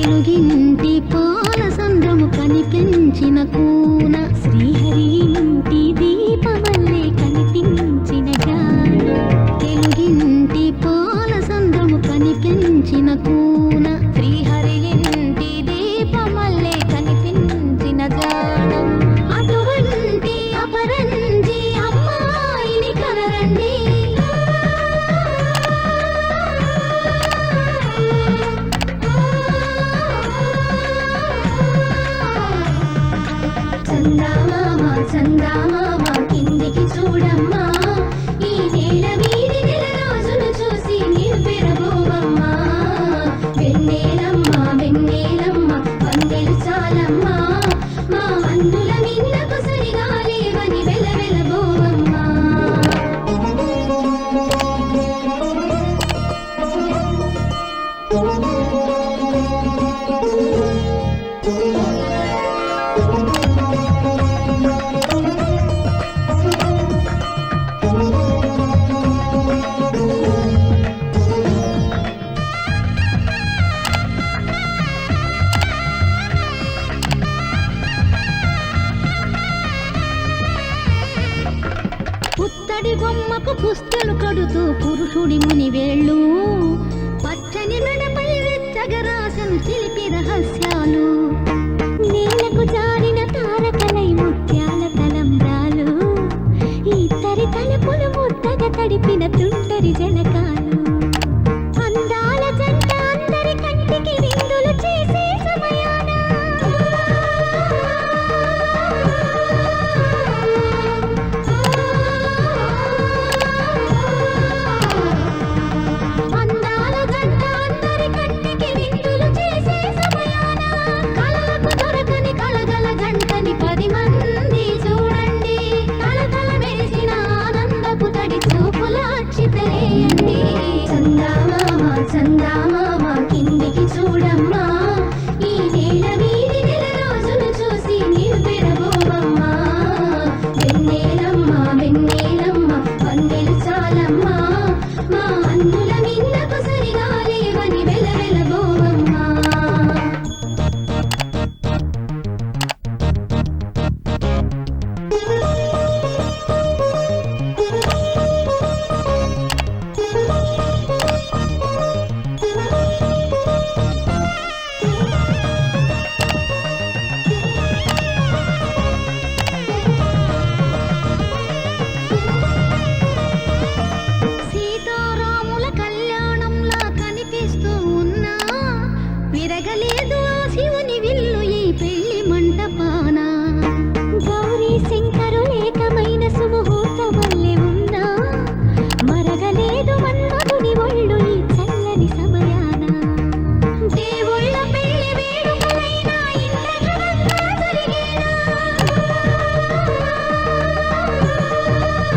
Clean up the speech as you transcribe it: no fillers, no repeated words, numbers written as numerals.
తెలుగింటి పాల సంద్రము కనిపించిన కూన శ్రీహరి ఇంటి దీపమల్లే కనిపించిన జాన తెలుగింటి పాల సంద్రము కనిపించిన కూన శ్రీహరి ఇంటి దీపమల్లే కనిపించిన జాన అటువంటి అపరంజి అమ్మాయిని కనరండి చందామామ చందామామ కిందికి చూడమ్మా ఈ నేల వీధి నెల రోజులు చూసి నిర్విరబోవమ్మా వెన్నెలమ్మ వెన్నెలమ్మ వందెలు చాలమ్మా మా అందుల మిన్నకు సరిగా లేవని వెలవెలబోవమ్మా పుత్తడి బొమ్మకు పుస్తలు కడుతూ పురుషుడి ముని వేళ్ళు పచ్చని మెడపై వెచ్చగా రాసను చిలిపి రహస్యాలు నేలకు జారిన తారకలై ముత్యాల తలంబ్రాలు ఇద్దరి తలుపులు ముద్దగా తడిపిన తుంటరి జనక